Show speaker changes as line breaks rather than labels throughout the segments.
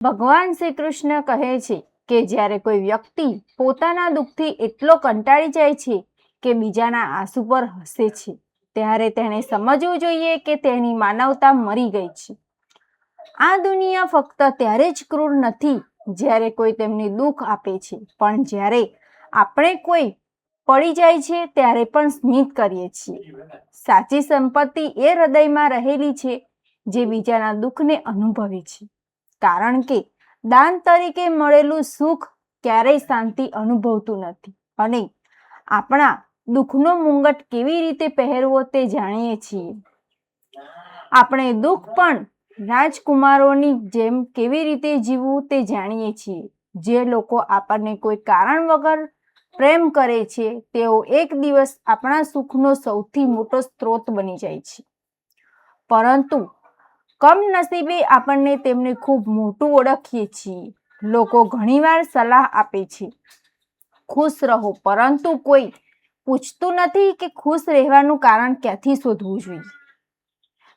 ભગવાન શ્રી કૃષ્ણ કહે છે કે જ્યારે કોઈ વ્યક્તિ પોતાના દુઃખથી એટલો કંટાળી જાય છે કે બીજાના આંસુ પર હસે છે, ત્યારે તેણે સમજવું જોઈએ કે તેની માનવતા મરી ગઈ છે. આ દુનિયા ફક્ત ત્યારે જ ક્રૂર નથી જ્યારે કોઈ તેમને દુઃખ આપે છે, પણ જ્યારે આપણે કોઈ પડી જાય છે ત્યારે પણ સ્મિત કરીએ છીએ. સાચી સંપત્તિ એ હૃદયમાં રહેલી છે જે બીજાના દુઃખને અનુભવે છે, કારણ કે દાન તરીકે મળેલું સુખ ક્યારેય શાંતિ અનુભવતું નથી અને આપણા દુઃખનો મુંગટ કેવી રીતે પહેરવો તે જાણીએ છીએ. આપણે દુઃખ પણ રાજકુમારોની જેમ કેવી રીતે જીવવું તે જાણીએ છીએ. જે લોકો આપણને કોઈ કારણ વગર પ્રેમ કરે છે તેઓ એક દિવસ આપણા સુખનો સૌથી મોટો સ્ત્રોત બની જાય છે, પરંતુ કમનસીબે આપણને તેમને ખૂબ મોટું ઓળખીએ છીએ. લોકો ઘણીવાર સલાહ આપે છે, ખુશ રહો, પરંતુ કોઈ પૂછતું નથી કે ખુશ રહેવાનું કારણ ક્યાંથી શોધવું જોઈએ.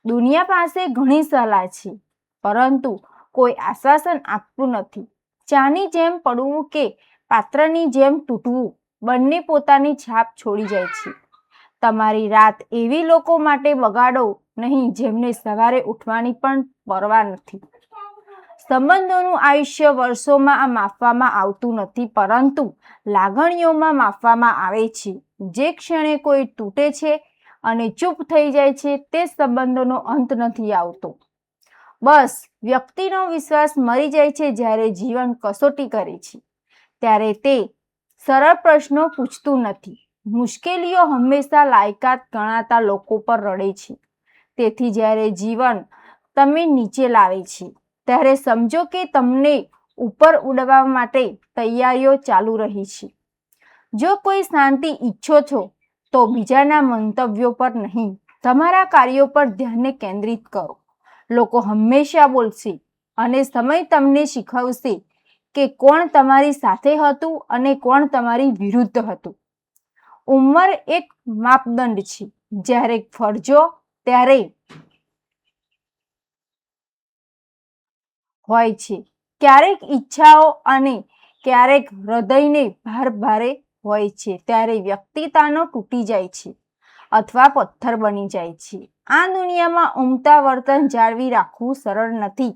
દુનિયા પાસે ઘણી સલાહ છે, પરંતુ કોઈ આશ્વાસન આપતું નથી. ચાની જેમ પડવું કે પાત્રની જેમ તૂટવું, બંને પોતાની છાપ છોડી જાય છે. તમારી રાત એવી લોકો માટે બગાડો નહીં જેમને સવારે ઉઠવાની પણ પરવા નથી. સંબંધોનું આયુષ્ય વર્ષોમાં માપવામાં આવતું નથી, પરંતુ લાગણીઓમાં માપવામાં આવે છે. જે ક્ષણે કોઈ તૂટે છે અને ચૂપ થઈ જાય છે તે સંબંધોનો અંત નથી આવતો. બસ વ્યક્તિનો વિશ્વાસ મરી જાય છે જ્યારે જીવન કસોટી કરે છે. ત્યારે તે સરળ પ્રશ્નો પૂછતું નથી. મુશ્કેલીઓ હંમેશા લાયકાત ગણાતા લોકો પર રડે છે. તેથી જ્યારે જીવન તમે નીચે લાવે છે ત્યારે સમજો કે તમને ઉપર ઉડવા માટે તૈયારીઓ ચાલુ રહી છે. જો કોઈ શાંતિ ઈચ્છો છો તો બીજાના મંતવ્યો પર નહીં, તમારા કાર્યો પર ધ્યાન કેન્દ્રિત કરો. લોકો હંમેશા બોલશે અને સમય તમને શીખવશે કે કોણ તમારી સાથે હતું અને કોણ તમારી વિરુદ્ધ હતું. ઉંમર એક માપદંડ છે. જ્યારે ફરજો ત્યારે હોય છે, ક્યારેક ઈચ્છાઓ અને ક્યારેક હૃદયને ભારે હોય છે, ત્યારે વ્યક્તિતાનો તૂટી જાય છે અથવા પથ્થર બની જાય છે. આ દુનિયામાં ઉમદા વર્તન જાળવી રાખવું સરળ નથી.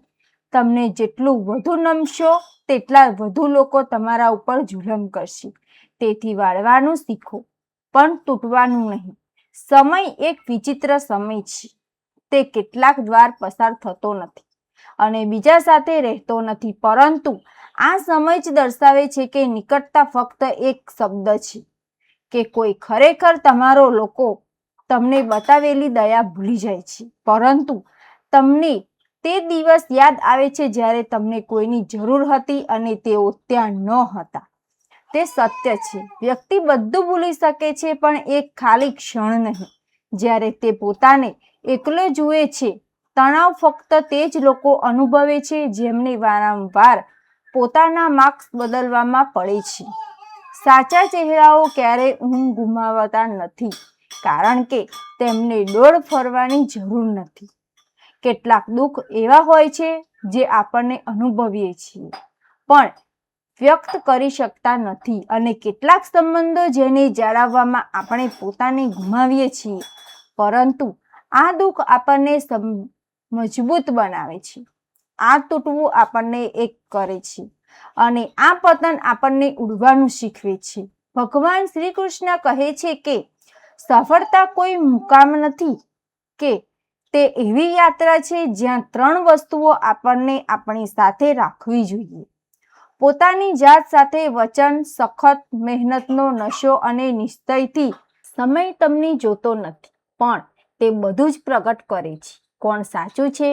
તમને જેટલું વધુ નમશો તેટલા વધુ લોકો તમારા ઉપર જુલમ કરશે. તેથી વાળવાનું શીખો, પણ તૂટવાનું નહીં. સમય એક વિચિત્ર સમય છે. તે કેટલાક દ્વાર પસાર થતો નથી અને બીજા સાથે રહેતો નથી, પરંતુ આ સમય જ દર્શાવે છે કે નિકટતા ફક્ત એક શબ્દ છે, કે કોઈ ખરેખર તમારો લોકો તમને બતાવેલી દયા ભૂલી જાય છે, પરંતુ તમને તે દિવસ યાદ આવે છે જ્યારે તમને કોઈની જરૂર હતી અને તેઓ ત્યાં ન હતા. તે સત્ય છે. વ્યક્તિ બધું ભૂલી શકે છે, પણ એક ખાલી ક્ષણ નહીં. જ્યારે તે પોતાને એકલો જુએ છે, તણાવ ફક્ત તે જ લોકો અનુભવે છે જેમને વારંવાર પોતાના માર્ક્સ બદલવામાં પડે છે. સાચા ચહેરાઓ ક્યારેય ઊંઘ ગુમાવતા નથી, કારણ કે તેમને દોડ ફરવાની જરૂર નથી. કેટલાક દુઃખ એવા હોય છે જે આપણને અનુભવીએ છીએ પણ વ્યક્ત કરી શકતા નથી, અને કેટલાક સંબંધો જેને જાળવવામાં આપણે પોતાને ગુમાવીએ છીએ, પરંતુ આ દુઃખ આપણને મજબૂત બનાવે છે. આ તૂટવું આપણને એક કરે છે અને આ પતન આપણને ઉડવાનું શીખવે છે. ભગવાન શ્રી કૃષ્ણ કહે છે કે સફળતા કોઈ મુકામ નથી, કે તે એવી યાત્રા છે જ્યાં 3 વસ્તુઓ આપણને આપણી સાથે રાખવી જોઈએ: પોતાની જાત સાથે વચન, સખત મહેનતનો નશો અને નિશ્ચયથી. સમય તમને જોતો નથી, પણ તે બધું જ પ્રગટ કરે છે. કોણ સાચું છે,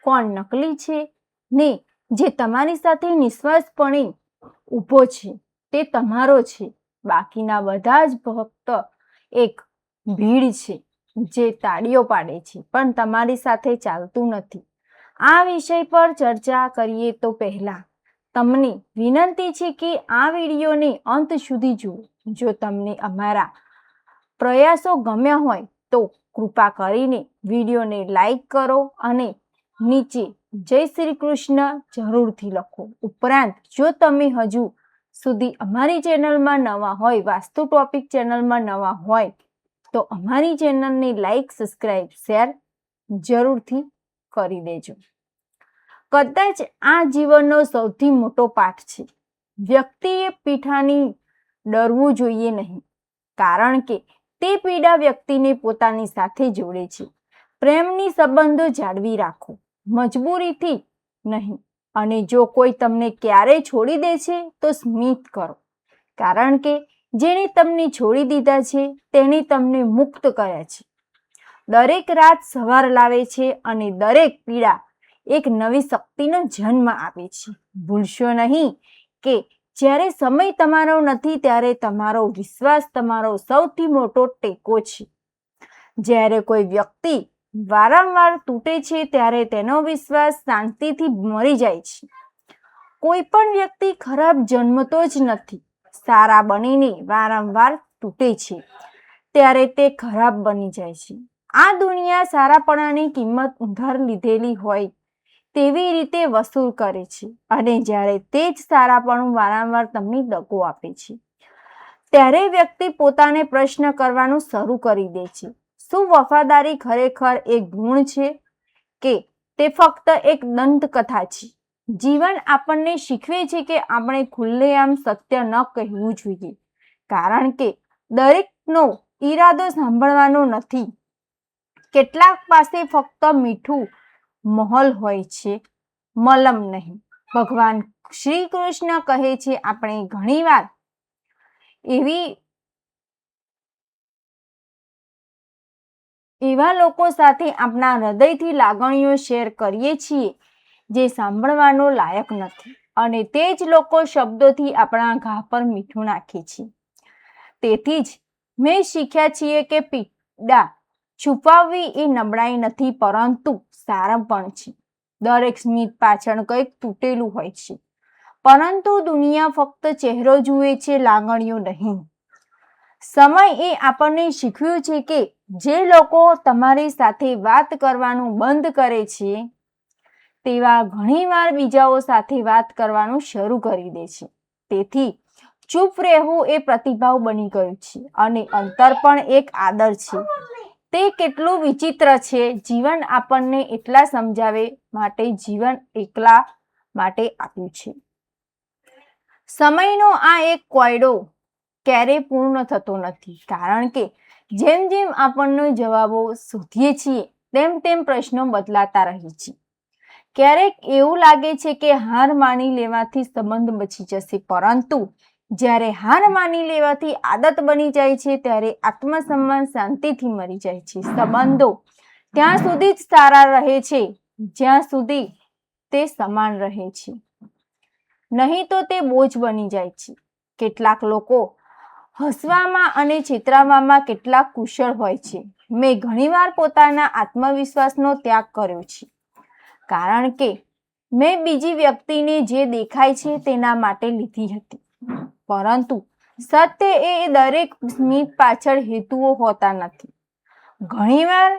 કોણ નકલી છે, ને જે તમારી સાથે નિસ્વાર્થપણે ઊભો છે તે તમારો છે. બાકીના બધા જ ફક્ત એક ભીડ છે જે તાળીઓ પાડે છે પણ તમારી સાથે ચાલતું નથી. આ વિષય પર ચર્ચા કરીએ તો પહેલા તમને વિનંતી છે કે આ વિડીયોને અંત સુધી જુઓ. જો તમને અમારા પ્રયાસો ગમ્યા હોય તો કૃપા કરીને વિડીયોને લાઈક કરો અને નીચે જય શ્રી કૃષ્ણ જરૂરથી લખો. ઉપરાંત જો તમે હજુ સુધી અમારી ચેનલમાં નવા હોય, વાસ્તુ ટોપિક ચેનલમાં નવા હોય, તો અમારી ચેનલને લાઈક, સબસ્ક્રાઈબ, શેર જરૂરથી કરી દેજો. કદાચ આ જીવનનો સૌથી મોટો પાઠ છે. વ્યક્તિએ પીઠાની ડરવું જોઈએ નહીં, કારણ કે તે પીડા વ્યક્તિને પોતાની સાથે જોડે છે. પ્રેમની સંબંધો જાળવી રાખો, મજબૂરીથી નહીં. અને જો કોઈ તમને ક્યારેય છોડી દે છે તો સ્મિત કરો, કારણ કે જેણે તમને છોડી દીધા છે તેણે તમને મુક્ત કર્યા છે. દરેક રાત સવાર લાવે છે અને દરેક પીડા એક નવી શક્તિનો જન્મ આપે છે. ભૂલશો નહીં કે જ્યારે સમય તમારો નથી ત્યારે તમારો વિશ્વાસ તમારો સૌથી મોટો ટેકો છે. જ્યારે કોઈ વ્યક્તિ વારંવાર તૂટે છે ત્યારે તેનો વિશ્વાસ શાંતિથી મરી જાય છે. કોઈ પણ વ્યક્તિ ખરાબ જન્મતો જ નથી, સારા બનીને વારંવાર તૂટે છે ત્યારે તે ખરાબ બની જાય છે. આ દુનિયા સારાપણાની કિંમત ઉધાર લીધેલી હોય તેવી રીતે વસૂલ કરે છે, અને જ્યારે તે જ સારાપણું વારંવાર તમને દગો આપે છે ત્યારે વ્યક્તિ પોતાને પ્રશ્ન કરવાનું શરૂ કરી દે છે, શું વફાદારી ખરેખર એક ગુણ છે કે તે ફક્ત એક દંતકથા છે? જીવન આપણને શીખવે છે કે આપણે ખુલ્લેઆમ સત્ય ન કહેવું જોઈએ, કારણ કે દરેકનો ઈરાદો સાંભળવાનો નથી. કેટલાક પાસે ફક્ત મીઠું મહોલ હોય છે, મલમ નહીં. ભગવાન શ્રી કૃષ્ણ કહે છે, આપણે ઘણીવાર એવા લોકો સાથે આપણા હૃદયથી લાગણીઓ શેર કરીએ છીએ જે સાંભળવાનો લાયક નથી, અને તે જ લોકો શબ્દોથી આપણા ઘા પર મીઠું નાખે છે. તેથી જ મેં શીખ્યા છીએ કે પીડા છુપાવવી એ નબળાઈ નથી, પરંતુ સારાપણ છે. દરેક સ્મિત પાછળ કંઈક તૂટેલું હોય છે, પરંતુ દુનિયા ફક્ત ચહેરો જુએ છે, લાગણીઓ નહીં. સમય એ આપણને શીખવ્યું છે કે જે લોકો તમારી સાથે વાત કરવાનું બંધ કરે છે તેવા ઘણીવાર બીજાઓ સાથે વાત કરવાનું શરૂ કરી દે છે. તેથી ચૂપ રહેવું એ પ્રતિભાવ બની ગયું છે, અને અંતર પણ એક આદર છે. તે કેટલું વિચિત્ર છે. જીવન આપણને એટલા સમજાવે માટે જીવન એકલા માટે આપ્યું છે. સમયનો આ એક કોયડો ક્યારેય પૂર્ણ થતો નથી, કારણ કે જેમ જેમ આપણને જવાબો શોધીએ છીએ તેમ તેમ પ્રશ્નો બદલાતા રહે છે. ક્યારેક એવું લાગે છે કે હાર માની લેવાથી સંબંધ બચી જશે, પરંતુ જ્યારે હાર માની લેવાથી આદત બની જાય છે ત્યારે આત્મસન્માન શાંતિથી મરી જાય છે. સંબંધો ત્યાં સુધી જ સારા રહે છે જ્યાં સુધી તે સમાન રહે છે, નહીં તો તે બોજ બની જાય છે. કેટલાક લોકો હસવામાં અને છેતરાવામાં કેટલાક કુશળ હોય છે. મેં ઘણીવાર પોતાના આત્મવિશ્વાસનો ત્યાગ કર્યો છે, કારણ કે મેં બીજી વ્યક્તિને જે દેખાય છે તેના માટે લીધી હતી, પરંતુ સત્ય એ દરેક સ્મિત પાછળ હેતુઓ હોતા નથી. ઘણીવાર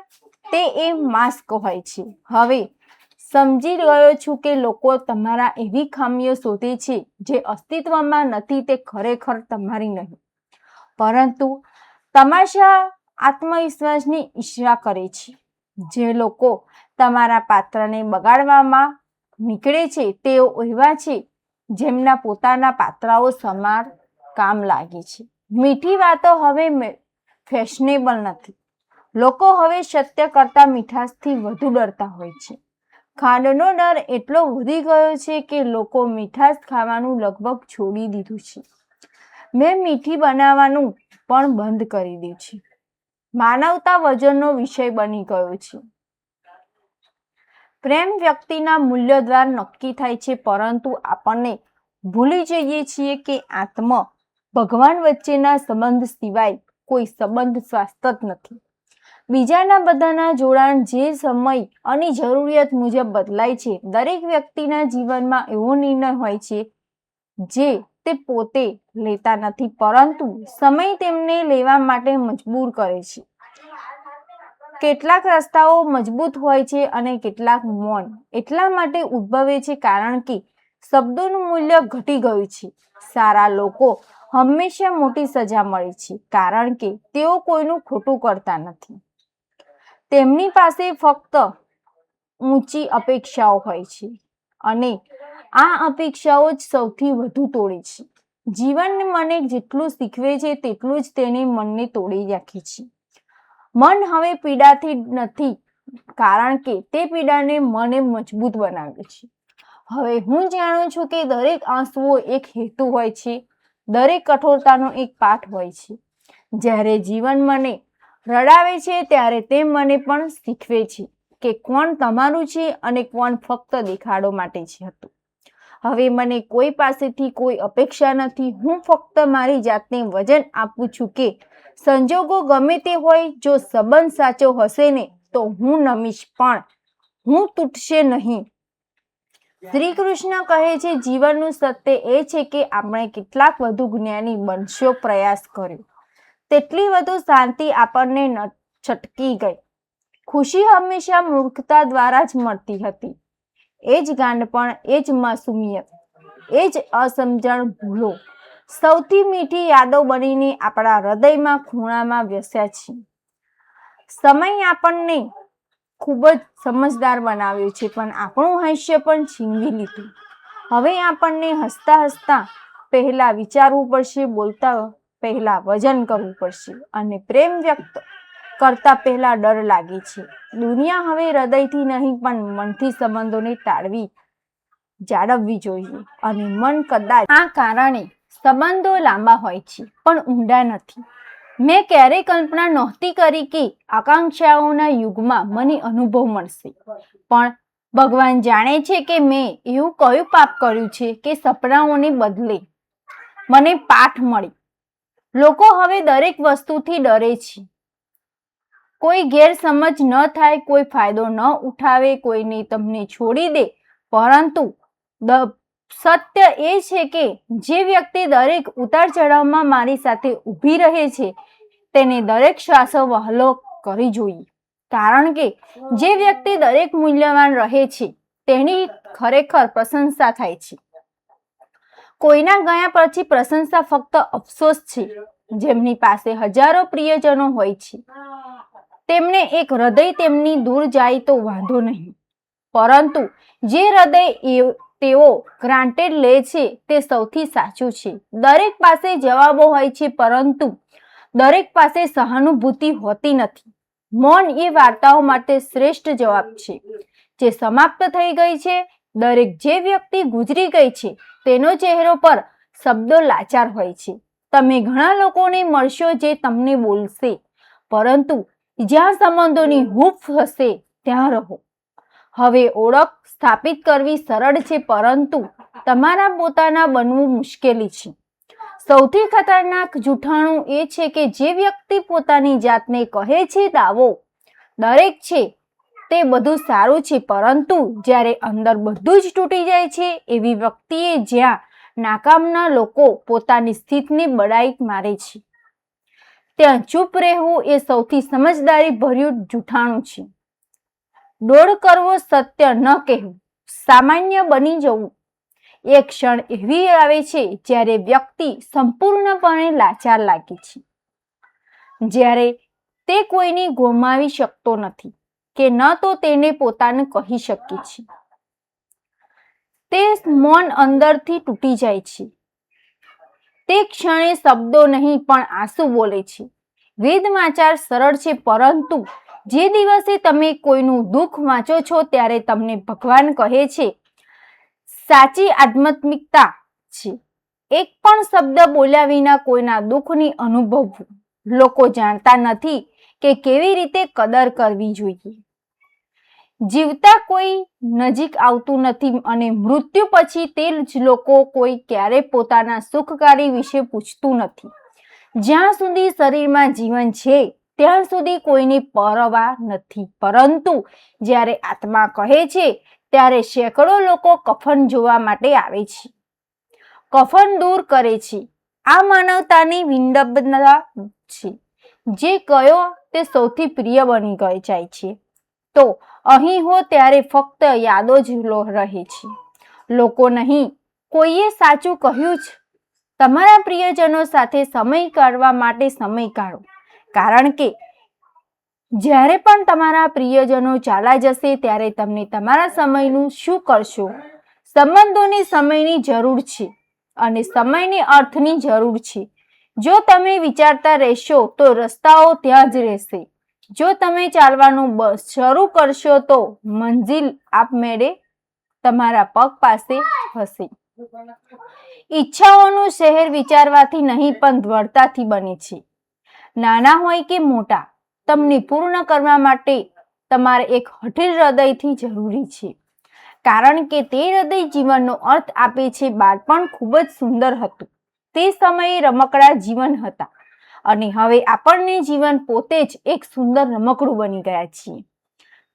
તે એ માસ્ક હોય છે. હવે સમજી ગયો છું કે લોકો તમારા એવી ખામીઓ શોધે છે જે અસ્તિત્વમાં નથી. તે ખરેખર તમારી નહીં, પરંતુ તમાશા આત્મવિશ્વાસની ઈર્ષ્યા કરે છે. જે લોકો તમારા પાત્રને બગાડવામાં નીકળે છે તેઓ એવા છે જેમના પોતાના પાત્રાઓ સમાર કામ લાગે છે. મીઠી વાતો હવે ફેશનેબલ નથી. લોકો હવે સત્ય કરતા મીઠાશથી વધુ ડરતા હોય છે. ખાંડનો ડર એટલો વધી ગયો છે કે લોકો મીઠાશ ખાવાનું લગભગ છોડી દીધું છે. મેં મીઠી બનાવવાનું પણ બંધ કરી દીધું છે. માનવતા વજનનો વિષય બની ગયો છે. પ્રેમ વ્યક્તિના મૂલ્ય દ્વારા નક્કી થાય છે, પરંતુ આપણને ભૂલી જઈએ છીએ કે આત્મા ભગવાન વચ્ચેના સંબંધ સિવાય કોઈ સંબંધ શાશ્વત નથી. બીજાના બધાના જોડાણ જે સમય અને જરૂરિયાત મુજબ બદલાય છે. દરેક વ્યક્તિના જીવનમાં એવો નિર્ણય હોય છે જે તે પોતે લેતા નથી, પરંતુ સમય તેમને લેવા માટે મજબૂર કરે છે. કેટલાક રસ્તાઓ મજબૂત હોય છે અને કેટલાક મૌન એટલા માટે ઉદ્ભવે છે કારણ કે શબ્દોનું મૂલ્ય ઘટી ગયું છે. સારા લોકો હંમેશા મોટી સજા મળે છે કારણ કે તેઓ કોઈનું ખોટું કરતા નથી. તેમની પાસે ફક્ત ઊંચી અપેક્ષાઓ હોય છે અને આ અપેક્ષાઓ જ સૌથી વધુ તોડે છે. જીવન મને જેટલું શીખવે છે તેટલું જ તેને મનને તોડી રાખે છે. મન હવે પીડાથી નથી કારણ કે તે પીડાને મને મજબૂત બનાવે છે. હવે હું જાણું છું કે દરેક આંસુઓ એક હેતુ હોય છે, દરેક કઠોરતાનો એક પાઠ હોય છે. જ્યારે જીવન મને રડાવે છે ત્યારે તે મને પણ શીખવે છે કે કોણ તમારું છે અને કોણ ફક્ત દેખાડો માટે છે હતું. હવે મને કોઈ પાસેથી કોઈ અપેક્ષા નથી. હું ફક્ત મારી જાતને વચન આપું છું કે સંજોગો ગમે તે હોય, જો સંબંધ સાચો હશે ને તો હું નમીશ પણ હું તૂટશે નહીં. શ્રી કૃષ્ણ કહે છે જીવનનું સત્ય એ છે કે આપણે કેટલાક વધુ જ્ઞાની બનશો પ્રયાસ કર્યો તેટલી વધુ શાંતિ આપણને છટકી ગઈ. ખુશી હંમેશા મૂર્ખતા દ્વારા જ મળતી હતી. એ જ ગાંડપણ, એ જ માસુમિયત, એ જ અસમજણ ભૂલો સૌથી મીઠી યાદો બનીને આપણા હૃદયમાં ખૂણામાં વસ્યા છે. સમય આપણને ખૂબ જ સમજદાર બનાવ્યો છે પણ આપણું હાસ્ય પણ છીનવી લીધું. હવે આપણને હસતા હસતા પહેલા વિચારવું પડશે, બોલતા પહેલા વજન કરવું પડશે અને પ્રેમ વ્યક્ત કરતા પહેલા ડર લાગે છે. દુનિયા હવે હૃદયથી નહીં પણ મનથી સંબંધોને જાળવવી જોઈએ અને મન કદાચ આ કારણે સંબંધો લાંબા હોય છે પણ ઊંડા નથી. મેં ક્યારેય કલ્પના નહોતી કરી કે આકાંક્ષાઓના યુગમાં મને અનુભવ મળશે, પણ ભગવાન જાણે છે કે મેં એવું કયું પાપ કર્યું છે કે સપનાઓને બદલે મને પાઠ મળી. લોકો હવે દરેક વસ્તુથી ડરે છે. કોઈ ગેરસમજ ન થાય, કોઈ ફાયદો ન ઉઠાવે, કોઈને તમને છોડી દે. પરંતુ સત્ય એ છે કે જે વ્યક્તિ દરેક ઉતાર ચઢાવમાં મારી સાથે ઊભી રહે છે તેને દરેક શ્વાસો વહાલો કરી જોઈએ, કારણ કે જે વ્યક્તિ દરેક મૂલ્યવાન રહે છે તેની ખરેખર પ્રશંસા થાય છે. કોઈના ગયા પછી પ્રશંસા ફક્ત અફસોસ છે. જેમની પાસે હજારો પ્રિયજનો હોય છે તેમને એક હૃદય તેમની દૂર જાય તો વાંધો નહીં, પરંતુ જે હૃદય તેઓ ગ્રાન્ટેડ લે છે તે સૌથી સાચું છે. દરેક પાસે જવાબો હોય છે પરંતુ દરેક પાસે સહાનુભૂતિ હોતી નથી. મૌન એ વાર્તાઓ માટે શ્રેષ્ઠ જવાબ છે જે સમાપ્ત થઈ ગઈ છે. દરેક જે વ્યક્તિ ગુજરી ગઈ છે તેનો ચહેરો પર શબ્દો લાચાર હોય છે. તમે ઘણા લોકોને મળશો જે તમને બોલશે, પરંતુ જ્યાં સંબંધોની હૂંફ હશે ત્યાં રહો. હવે ઓળખ સ્થાપિત કરવી સરળ છે પરંતુ તમારા પોતાના બનવું મુશ્કેલી છે. સૌથી ખતરનાક જૂઠાણું એ છે કે જે વ્યક્તિ પોતાની જાતને કહે છે દાવો દરેક છે તે બધું સારું છે, પરંતુ જ્યારે અંદર બધું જ તૂટી જાય છે એવી વ્યક્તિએ જ્યાં નાકામના લોકો પોતાની સ્થિતિની બડાઈ મારે છે ત્યાં ચૂપ રહેવું એ સૌથી સમજદારી ભર્યું જૂઠાણું છે. દોડ કરવો, સત્ય ન કહેવું, સામાન્ય બની જવું. એક ક્ષણ એવી આવે છે જ્યારે વ્યક્તિ સંપૂર્ણપણે લાચાર લાગે છે, જ્યારે તે કોઈને ગુમાવી શકતો નથી કે ન તો તેને પોતાને કહી શકે છે. તે મૌન અંદરથી તૂટી જાય છે. તે ક્ષણે શબ્દો નહીં પણ આંસુ બોલે છે. વેદવાચાર સરળ છે પરંતુ જે દિવસે તમે કોઈનું દુઃખ વાંચો છો ત્યારે તમને ભગવાન કહે છે સાચી આધ્યાત્મિકતા છે એક પણ શબ્દ બોલ્યા વિના કોઈના દુઃખની અનુભવવું. લોકો જાણતા નથી કે કેવી રીતે કદર કરવી જોઈએ. જીવતા કોઈ નજીક આવતું નથી અને મૃત્યુ પછી તે જ લોકો કોઈ ક્યારે પોતાના સુખકારી વિશે પૂછતું નથી. જ્યાં સુધી શરીરમાં જીવન છે ત્યાં સુધી કોઈની પરવા નથી, પરંતુ જ્યારે આત્મા કહે છે ત્યારે સેંકડો લોકો કફન જોવા માટે આવે છે, કફન દૂર કરે છે. આ માનવતાની વિડંબના છે. જે ગયો તે સૌથી પ્રિય બની જાય છે. તો અહીં હો ત્યારે ફક્ત યાદો જ રહે છે, લોકો નહીં. કોઈએ સાચું કહ્યું છે. તમારા પ્રિયજનો સાથે સમય કાઢવા માટે સમય કાઢો, કારણ કે જ્યારે પણ તમારા પ્રિયજનો ચાલ્યા જશે ત્યારે તમને તમારા સમયનું શું કરશો? સંબંધોની સમયની જરૂર છે અને સમયની અર્થની જરૂર છે. જો તમે વિચારતા રહેશો તો રસ્તાઓ ત્યાં જ રહેશે. જો તમે ચાલવાનું શરૂ કરશો તો મંજિલ આપમેળે તમારા પગ પાસે હશે. ઈચ્છાઓનું શહેર વિચારવાથી નહીં પણ દ્રઢતાથી બને છે. નાના હોય કે મોટા, તમને પૂર્ણ કરવા માટે તમારે એક હઠીલ હૃદયથી જરૂરી છે, કારણ કે તે હૃદય જીવનનો અર્થ આપે છે. બાળપણ ખૂબ જ સુંદર હતું. તે સમયે રમકડા જીવન હતા અને હવે આપણને જીવન પોતે જ એક સુંદર રમકડું બની ગયા છીએ.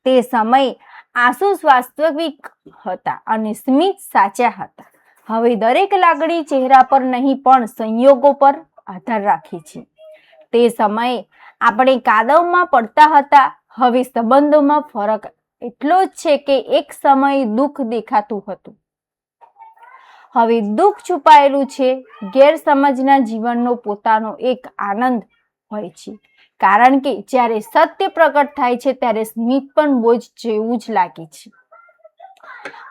તે સમયે આંસુ વાસ્તવિક હતા અને સ્મિત સાચા હતા. હવે દરેક લાગણી ચહેરા પર નહીં પણ સંયોગો પર આધાર રાખે છે. તે સમયે આપણે કાદવમાં પડતા હતા. હવે સંબંધોમાં ફરક એટલો જ છે કે એક સમયે દુઃખ દેખાતું હતું, હવે દુઃખ છુપાયેલું છે. ગેરસમજના જીવનનો પોતાનો એક આનંદ હોય છે, કારણ કે જ્યારે સત્ય પ્રગટ થાય છે ત્યારે સ્મિત પણ બોજ જેવું જ લાગે છે.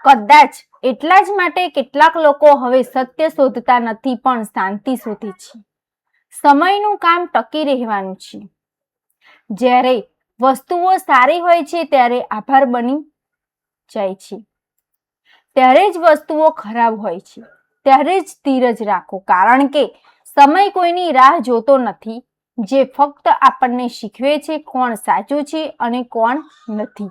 કદાચ એટલા જ માટે કેટલાક લોકો હવે સત્ય શોધતા નથી પણ શાંતિ શોધે છે. સમયનું કામ ટકી રહેવાનું છે. જ્યારે વસ્તુઓ સારી હોય છે ત્યારે આભાર બની જાય છે, ત્યારે જ વસ્તુઓ ખરાબ હોય છે ત્યારે જ ધીરજ રાખો, કારણ કે સમય કોઈની રાહ જોતો નથી, જે ફક્ત આપણને શીખવે છે કોણ સાચું છે અને કોણ નથી.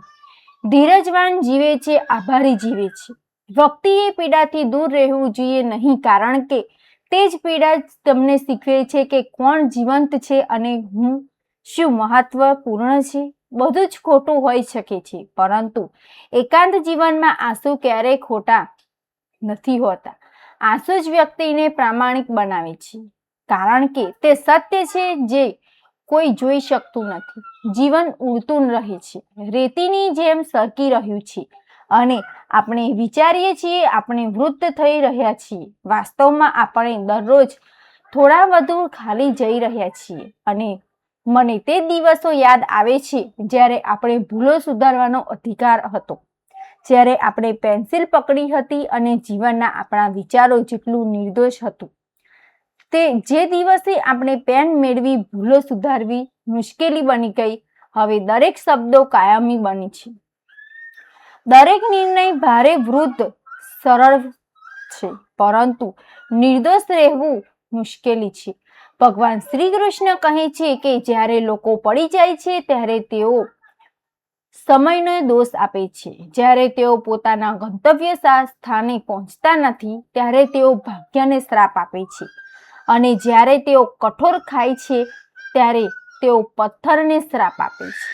ધીરજવાન જીવે છે, આભારી જીવે છે. વ્યક્તિએ પીડાથી દૂર રહેવું જોઈએ નહીં, કારણ કે તે જ પીડા તમને શીખવે છે કે કોણ જીવંત છે અને શું મહત્વપૂર્ણ છે. બધું જ ખોટું હોઈ શકે છે, પરંતુ એકાંત જીવનમાં આંસુ ક્યારેય ખોટા નથી હોતા. આંસુ જ વ્યક્તિને પ્રામાણિક બનાવે છે, કારણ કે તે સત્ય છે જે કોઈ જોઈ શકતું નથી. જીવન ઉડતું રહે છે, રેતીની જેમ સરકી રહ્યું છે અને આપણે વિચારીએ છીએ આપણે વૃદ્ધ થઈ રહ્યા છીએ. વાસ્તવમાં આપણે દરરોજ થોડા વધુ ખાલી જઈ રહ્યા છીએ. અને મને તે દિવસો યાદ આવે છે જ્યારે આપણે ભૂલો સુધારવાનો અધિકાર હતો, જ્યારે આપણે પેન્સિલ પકડી હતી અને જીવનના આપણા વિચારો જેટલું નિર્દોષ હતું. તે જે દિવસે આપણે પેન મેળવી ભૂલો સુધારવી મુશ્કેલી બની ગઈ. હવે દરેક શબ્દો કાયમી બની છે. દરેક નિર્ણય ભારે વૃદ્ધ સરળ છે, પરંતુ નિર્દોષ રહેવું મુશ્કેલી છે. ભગવાન શ્રી કૃષ્ણ કહે છે કે જ્યારે લોકો પડી જાય છે ત્યારે તેઓ સમયનો દોષ આપે છે. જ્યારે તેઓ પોતાના ગંતવ્ય સ્થાને પહોંચતા નથી ત્યારે તેઓ ભાગ્યને શ્રાપ આપે છે. અને જ્યારે તેઓ કઠોર ખાય છે ત્યારે તેઓ પથ્થરને શ્રાપ આપે છે.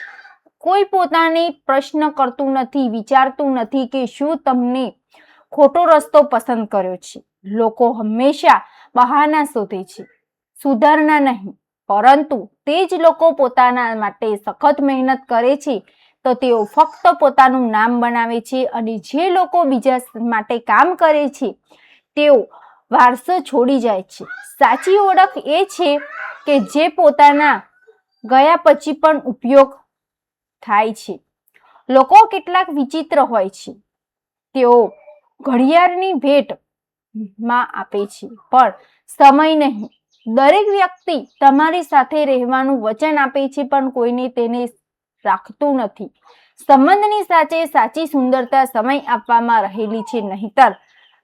કોઈ પોતાને પ્રશ્ન કરતું નથી, વિચારતું નથી કે શું તમને ખોટો રસ્તો પસંદ કર્યો છે. લોકો હંમેશા બહાના શોધે છે, સુધારણા નહીં. પરંતુ તે જ લોકો પોતાના માટે સખત મહેનત કરે છે તો તેઓ ફક્ત પોતાનું નામ બનાવે છે. અને જે લોકો બીજા માટે કામ કરે છે તેઓ વારસો છોડી જાય છે. સાચી ઓળખ એ છે કે જે પોતાના ગયા પછી પણ ઉપયોગ થાય છે. લોકો કેટલાક વિચિત્ર હોય છે. તેઓ ઘડિયાળની ભેટ માં આપે છે પણ સમય નહીં. દરેક વ્યક્તિ તમારી સાથે રહેવાનું વચન આપે છે પણ કોઈને તેને રાખતું નથી. સંબંધની સાચી સુંદરતા સમય આપવામાં રહેલી છે. નહીંતર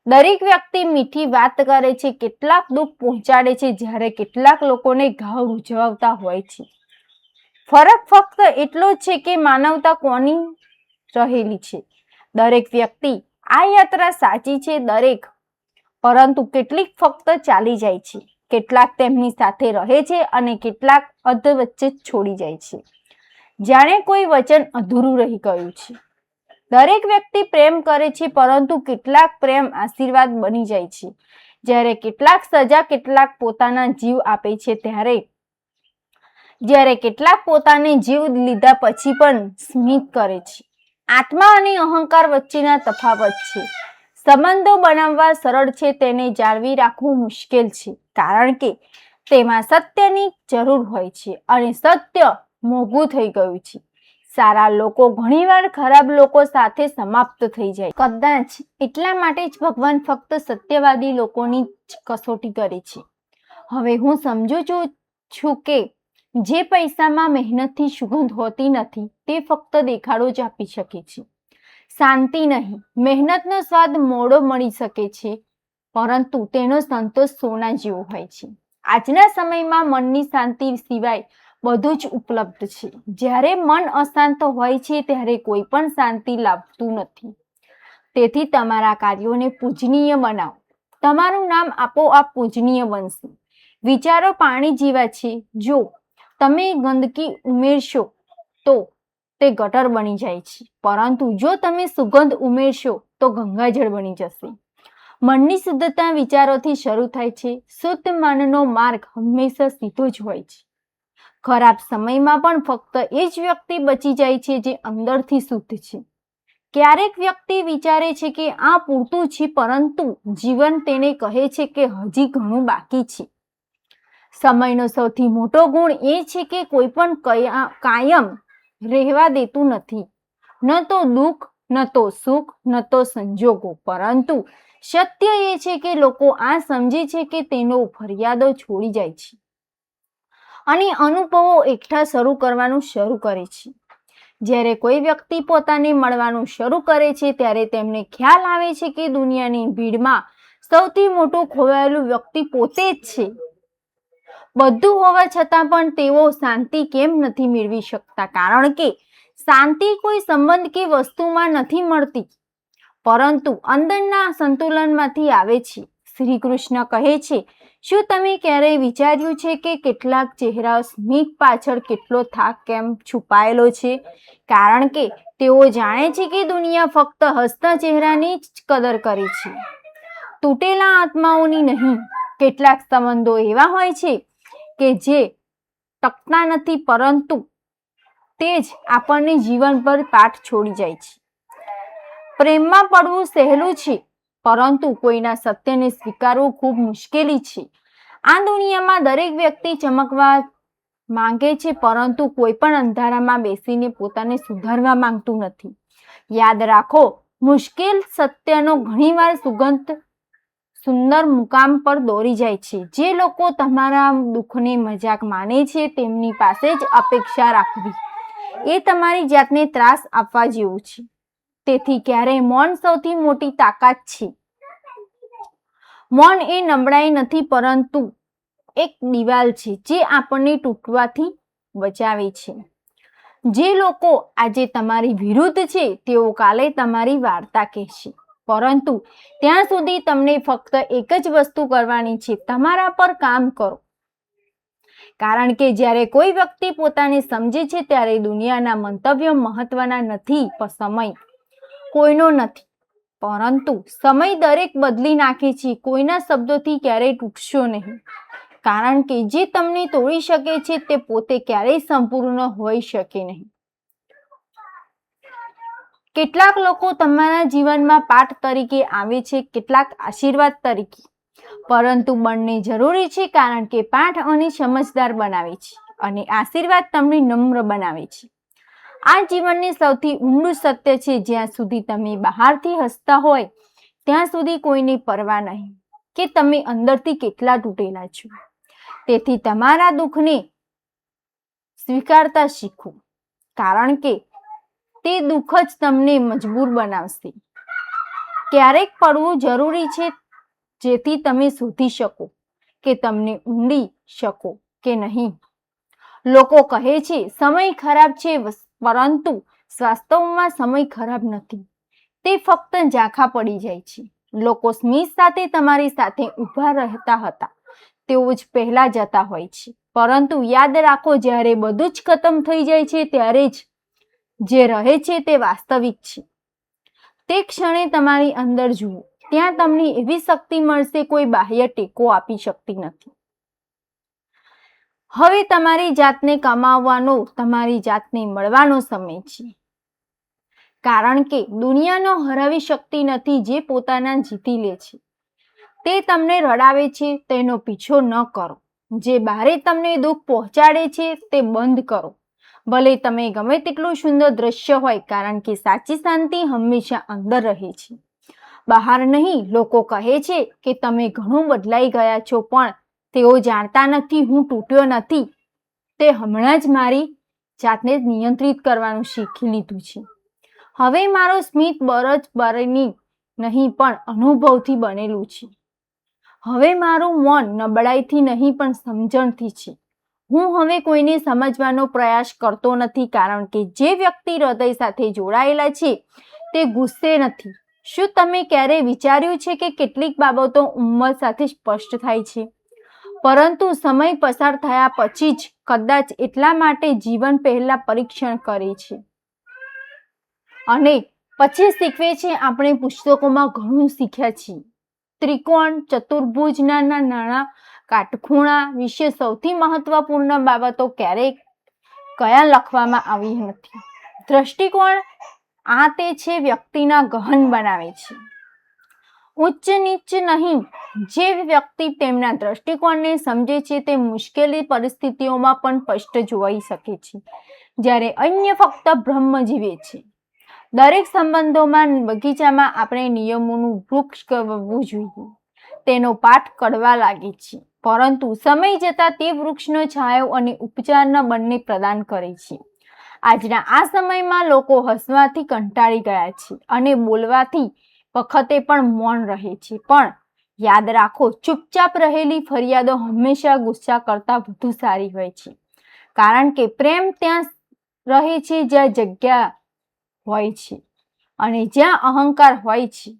દરેક વ્યક્તિ મીઠી વાત કરે છે, કેટલાક દુઃખ પહોંચાડે છે, જ્યારે કેટલાક લોકોને ઘાવ રૂઝવતા હોય છે. ફરક ફક્ત એટલો જ છે કે માનવતા કોની રહેલી છે. દરેક વ્યક્તિ આ યાત્રા સાચી છે, પરંતુ કેટલીક ફક્ત ચાલી જાય છે, કેટલાક તેમની સાથે રહે છે અને કેટલાક અધવચ્ચે છોડી જાય છે, જાણે કોઈ વચન અધૂરું રહી ગયું છે. દરેક વ્યક્તિ પ્રેમ કરે છે, પરંતુ કેટલાક પ્રેમ આશીર્વાદ બની જાય છે, જ્યારે કેટલાક સજા, કેટલાક પોતાના જીવ આપે છે. ત્યારે જ્યારે કેટલાક પોતાને જીવ લીધા પછી પણ સ્મિત કરે છે. આત્મા અને અહંકાર વચ્ચેના તફાવત છે. સંબંધો બનાવવા સરળ છે, તેને જાળવી રાખવું મુશ્કેલ છે, કારણ કે તેમાં સત્યની જરૂર હોય છે અને સત્ય મોંઘું થઈ ગયું છે. સારા લોકો ઘણીવાર ખરાબ લોકો સાથે સમાપ્ત થઈ જાય. કદાચ એટલા માટે જ ભગવાન ફક્ત સત્યવાદી લોકોની જ કસોટી કરે છે. હવે હું સમજુ છું કે જે પૈસામાં મહેનતથી સુગંધ હોતી નથી તે ફક્ત દેખાડો જ આપી શકે છે, શાંતિ નહીં. મહેનતનો સ્વાદ મોડો મળી શકે છે, પરંતુ તેનો સંતોષ સોના જેવો હોય છે. આજના સમયમાં મનની શાંતિ સિવાય બધું જ ઉપલબ્ધ છે. જ્યારે મન અશાંત હોય છે ત્યારે કોઈ પણ શાંતિ લાવતું નથી. તેથી તમારા કાર્યોને પૂજનીય બનાવો. તમારું નામ આપોઆપ પૂજનીય બનશે. વિચારો પાણી જેવા છે. જો તમે ગંદકી ઉમેરશો તો તે ગટર બની જાય છે, પરંતુ જો તમે સુગંધ ઉમેરશો તો ગંગાજળ બની જશે. મનની શુદ્ધતા વિચારોથી શરૂ થાય છે. શુદ્ધ મનનો માર્ગ હંમેશા સીધો જ હોય છે. ખરાબ સમયમાં પણ ફક્ત એ જ વ્યક્તિ બચી જાય છે જે અંદરથી શુદ્ધ છે. ક્યારેક વ્યક્તિ વિચારે છે કે આ પૂરતું છે, પરંતુ જીવન તેને કહે છે કે હજી ઘણું બાકી છે. સમયનો સૌથી મોટો ગુણ એ છે કે કોઈ પણ કાયમ રહેવા દેતું નથી. ન તો દુઃખ, ન તો સુખ, ન તો સંજોગો. પરંતુ સત્ય એ છે કે લોકો આ સમજે છે કે તેનો ફરિયાદો છોડી જાય છે અને અનુભવો એકઠા શરૂ કરવાનું શરૂ કરે છે. જ્યારે કોઈ વ્યક્તિ પોતાને મળવાનું શરૂ કરે છે ત્યારે તેમને ખ્યાલ આવે છે કે દુનિયાની ભીડમાં સૌથી મોટું ખોવાયેલું વ્યક્તિ પોતે જ છે. બધું હોવા છતાં પણ તેઓ શાંતિ કેમ નથી મેળવી શકતા? કારણ કે શાંતિ કોઈ સંબંધ કે વસ્તુમાં નથી મળતી, પરંતુ અંદરના સંતુલનમાંથી આવે છે. શ્રી કૃષ્ણ કહે છે, શું તમે ક્યારેય વિચાર્યું છે કે કેટલાક ચહેરા સ્મિત પાછળ કેટલો થાક કેમ છુપાયેલો છે? કારણ કે તેઓ જાણે છે કે દુનિયા ફક્ત હસતા ચહેરાની જ કદર કરે છે, તૂટેલા આત્માઓની નહીં. કેટલાક સંબંધો એવા હોય છે કે જે ટકતા નથી, પરંતુ તે જ આપણને જીવનભર પાઠ છોડી જાય છે. પ્રેમમાં પડવું સહેલું છે, પરંતુ કોઈના સત્યને સ્વીકારવું ખૂબ મુશ્કેલી છે. આ દુનિયામાં દરેક વ્યક્તિ ચમકવા માંગે છે, પરંતુ કોઈ પણ અંધારામાં બેસીને પોતાને સુધારવા માંગતું નથી. યાદ રાખો, મુશ્કેલ સત્યનો ઘણીવાર સુંદર મુકામ પર દોરી જાય છે. જે લોકો તમારા દુઃખને મજાક માને છે તેમની પાસે જ અપેક્ષા રાખવી એ તમારી જાતને ત્રાસ આપવા જેવું છે. તેથી ક્યારેય મૌન સૌથી મોટી તાકાત છે. મૌન એ નબળાઈ નથી, પરંતુ એક દિવાલ છે જે આપણને તૂટવાથી બચાવે છે. જે લોકો આજે તમારી વિરુદ્ધ છે તેઓ કાલે તમારી વાર્તા કહેશે, પરંતુ ત્યાં સુધી તમને ફક્ત એક જ વસ્તુ કરવાની છે, તમારા પર કામ કરો. કારણ કે જ્યારે કોઈ વ્યક્તિ પોતાને સમજે છે ત્યારે દુનિયાના મંતવ્યો મહત્વના નથી. સમય કોઈનો નથી, પરંતુ સમય દરેક બદલી નાખે છે. કોઈના શબ્દોથી ક્યારેય તૂટશો નહીં, કારણ કે જે તમને તોડી શકે છે તે પોતે ક્યારેય સંપૂર્ણ હોઈ શકે નહીં. કેટલાક લોકો તમારા જીવનમાં પાઠ તરીકે આવે છે, કેટલાક આશીર્વાદ તરીકે, પરંતુ બંને જરૂરી છે, કારણ કે પાઠ અને સમજદાર બનાવે છે અને આશીર્વાદ તમને નમ્ર બનાવે છે. આ જીવનની સૌથી ઊંડું સત્ય છે. જ્યાં સુધી તમે બહારથી હસતા હોય ત્યાં સુધી કોઈને પરવા નહીં કે તમે અંદરથી કેટલા તૂટેલા છો. તેથી તમારા દુઃખને સ્વીકારતા શીખો, કારણ કે તે દુઃખ જ તમને મજબૂર બનાવશે. ક્યારેક પડવું જરૂરી છે જેથી તમે શોધી શકો કે તમને ઊંડી શકો કે નહીં. લોકો કહે છે સમય ખરાબ છે, પરંતુ વાસ્તવમાં સમય ખરાબ નથી, તે ફક્ત ઝાંખા પડી જાય છે. લોકો સ્મિત સાથે તમારી સાથે ઊભા રહેતા હતા, તેઓ જ પહેલા જતા હોય છે. પરંતુ યાદ રાખો, જ્યારે બધું જ ખતમ થઈ જાય છે ત્યારે જ જે રહે છે તે વાસ્તવિક છે. તે ક્ષણે તમારી અંદર જુઓ, ત્યાં તમને એવી શક્તિ મળશે કોઈ બાહ્ય ટેકો આપી શકતી નથી. હવે તમારી જાતને કમાવવાનો, તમારી જાતને મળવાનો સમય છે. કારણ કે દુનિયાનો હરાવી શકતી નથી જે પોતાના જીતી લે છે. તે તમને રડાવે છે તેનો પીછો ન કરો. જે બારે તમને દુઃખ પહોંચાડે છે તે બંધ કરો. ભલે તમે ગમે તેટલું સુંદર દ્રશ્ય હોય, કારણ કે સાચી શાંતિ હંમેશા અંદર રહે છે, બહાર નહીં. લોકો કહે છે કે તમે ઘણું બદલાઈ ગયા છો, પણ તેઓ જાણતા નથી હું તૂટ્યો નથી. તે હમણાં જ મારી જાતને નિયંત્રિત કરવાનું શીખી લીધું છે. હવે મારું સ્મિત બરજબરની નહીં પણ અનુભવથી બનેલું છે. હવે મારું મૌન નબળાઈથી નહીં પણ સમજણથી છે. હું હવે કોઈને સમજવાનો પ્રયાસ કરતો નથી, કારણ કે જે વ્યક્તિ હૃદય સાથે જોડાયેલા છે તે ગુસ્સે નથી. શું તમે ક્યારેય વિચાર્યું છે કે કેટલીક બાબતો ઉંમર સાથે સ્પષ્ટ થાય છે, પરંતુ સમય પસાર થયા પછી જ કદાચ એટલા માટે જીવન પહેલા પરીક્ષણ કરે છે અને પછી શીખવે છે. આપણે પુસ્તકોમાં ઘણું શીખ્યા છીએ. ત્રિકોણ, ચતુર્ભુજના નાના કાટખૂણા વિશે સૌથી મહત્વપૂર્ણ બાબતો કયા લખવામાં આવી નથી. દ્રષ્ટિકોણ આ તે છે વ્યક્તિના ગહન બનાવે છે, ઉચ્ચ નીચ નહીં. જે વ્યક્તિ તેમના દ્રષ્ટિકોણને સમજે છે તે મુશ્કેલી પરિસ્થિતિઓમાં પણ સ્પષ્ટ જોઈ શકે છે, જ્યારે અન્ય ફક્ત ભ્રમ જીવે છે. દરેક સંબંધોમાં, બગીચામાં આપણે નિયમોનું વૃક્ષ કરવું જોઈએ. તેનો પાઠ કડવા લાગે છે, પરંતુ સમય જતાં તે વૃક્ષનો છાંયો અને ઉપચારના બંને પ્રદાન કરે છે. આજના આ સમયમાં લોકો હસવાથી કંટાળી ગયા છે અને બોલવાથી વખતે પણ મૌન રહે છે. પણ યાદ રાખો, ચૂપચાપ રહેલી ફરિયાદો હંમેશા ગુસ્સા કરતાં વધુ સારી હોય છે, કારણ કે પ્રેમ ત્યાં રહે છે જ્યાં જગ્યા હોય છે, અને જ્યાં અહંકાર હોય છે